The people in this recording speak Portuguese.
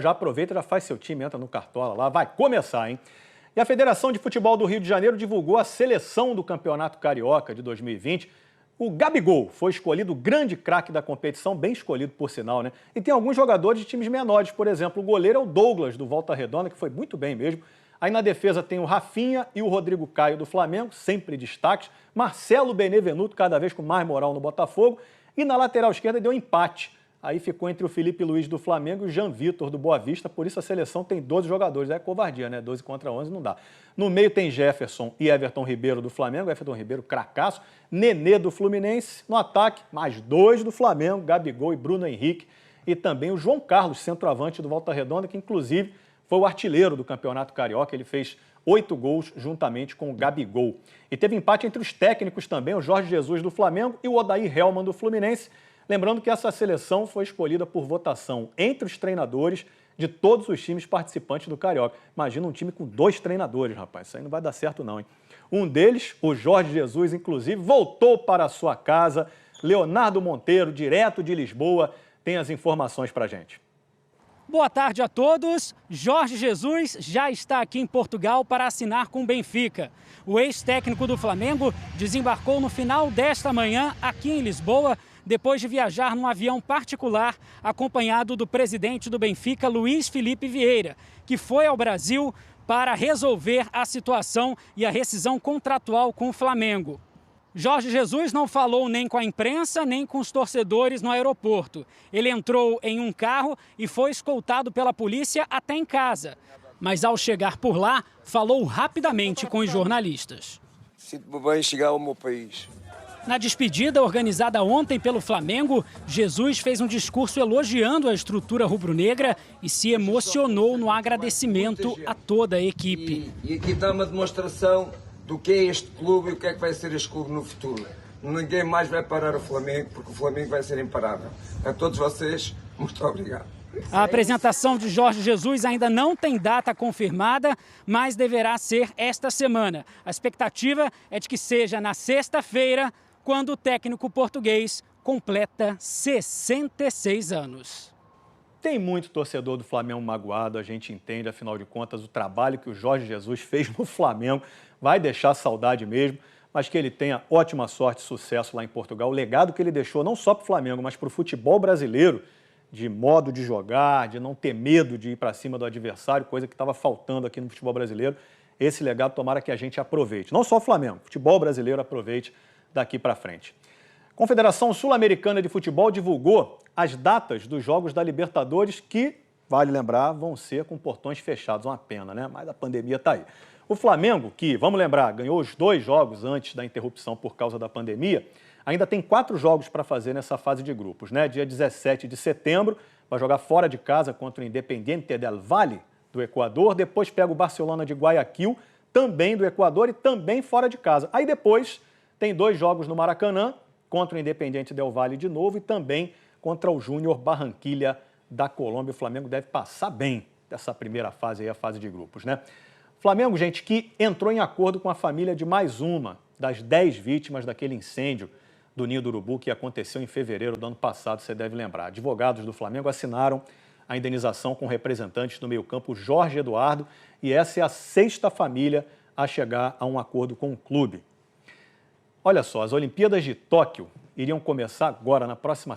Já aproveita, já faz seu time, entra no Cartola lá, vai começar, hein? E a Federação de Futebol do Rio de Janeiro divulgou a seleção do Campeonato Carioca de 2020. O Gabigol foi escolhido o grande craque da competição, bem escolhido por sinal, né? E tem alguns jogadores de times menores, por exemplo, o goleiro é o Douglas, do Volta Redonda, que foi muito bem mesmo. Aí na defesa tem o Rafinha e o Rodrigo Caio do Flamengo, sempre destaques. Marcelo Benevenuto, cada vez com mais moral no Botafogo. E na lateral esquerda deu empate. Aí ficou entre o Felipe Luiz do Flamengo e o Jean Vitor do Boa Vista, por isso a seleção tem 12 jogadores, é covardia, né? 12 contra 11 não dá. No meio tem Jefferson e Everton Ribeiro do Flamengo, Everton Ribeiro cracaço, Nenê do Fluminense, no ataque mais 2 do Flamengo, Gabigol e Bruno Henrique, e também o João Carlos, centroavante do Volta Redonda, que inclusive foi o artilheiro do Campeonato Carioca, ele fez 8 gols juntamente com o Gabigol. E teve empate entre os técnicos também, o Jorge Jesus do Flamengo e o Odair Hellmann do Fluminense. Lembrando que essa seleção foi escolhida por votação entre os treinadores de todos os times participantes do Carioca. Imagina um time com 2 treinadores, rapaz, isso aí não vai dar certo não, hein? Um deles, o Jorge Jesus, inclusive, voltou para a sua casa. Leonardo Monteiro, direto de Lisboa, tem as informações pra gente. Boa tarde a todos. Jorge Jesus já está aqui em Portugal para assinar com o Benfica. O ex-técnico do Flamengo desembarcou no final desta manhã aqui em Lisboa, depois de viajar num avião particular acompanhado do presidente do Benfica, Luís Felipe Vieira, que foi ao Brasil para resolver a situação e a rescisão contratual com o Flamengo. Jorge Jesus não falou nem com a imprensa, nem com os torcedores no aeroporto. Ele entrou em um carro e foi escoltado pela polícia até em casa. Mas ao chegar por lá, falou rapidamente com os jornalistas. Sinto-me bem chegar ao meu país. Na despedida organizada ontem pelo Flamengo, Jesus fez um discurso elogiando a estrutura rubro-negra e se emocionou no agradecimento a toda a equipe. E aqui está uma demonstração do que é este clube e o que é que vai ser este clube no futuro. Ninguém mais vai parar o Flamengo, porque o Flamengo vai ser imparável. A todos vocês, muito obrigado. A apresentação de Jorge Jesus ainda não tem data confirmada, mas deverá ser esta semana. A expectativa é de que seja na sexta-feira, quando o técnico português completa 66 anos. Tem muito torcedor do Flamengo magoado, a gente entende, afinal de contas, o trabalho que o Jorge Jesus fez no Flamengo vai deixar saudade mesmo, mas que ele tenha ótima sorte e sucesso lá em Portugal. O legado que ele deixou não só para o Flamengo, mas para o futebol brasileiro, de modo de jogar, de não ter medo de ir para cima do adversário, coisa que estava faltando aqui no futebol brasileiro. Esse legado tomara que a gente aproveite. Não só o Flamengo, o futebol brasileiro aproveite daqui para frente. A Confederação Sul-Americana de Futebol divulgou as datas dos Jogos da Libertadores que, vale lembrar, vão ser com portões fechados. Uma pena, né? Mas a pandemia está aí. O Flamengo, que, vamos lembrar, ganhou os 2 jogos antes da interrupção por causa da pandemia, ainda tem 4 jogos para fazer nessa fase de grupos, né? Dia 17 de setembro, vai jogar fora de casa contra o Independiente del Valle, do Equador. Depois pega o Barcelona de Guayaquil, também do Equador e também fora de casa. Aí depois tem 2 jogos no Maracanã, contra o Independiente del Valle de novo e também contra o Júnior Barranquilla da Colômbia. O Flamengo deve passar bem dessa primeira fase aí, a fase de grupos, né? Flamengo, gente, que entrou em acordo com a família de mais uma das 10 vítimas daquele incêndio do Ninho do Urubu que aconteceu em fevereiro do ano passado, você deve lembrar. Advogados do Flamengo assinaram a indenização com representantes do meio-campo Jorge Eduardo e essa é a 6ª família a chegar a um acordo com o clube. Olha só, as Olimpíadas de Tóquio iriam começar agora, na próxima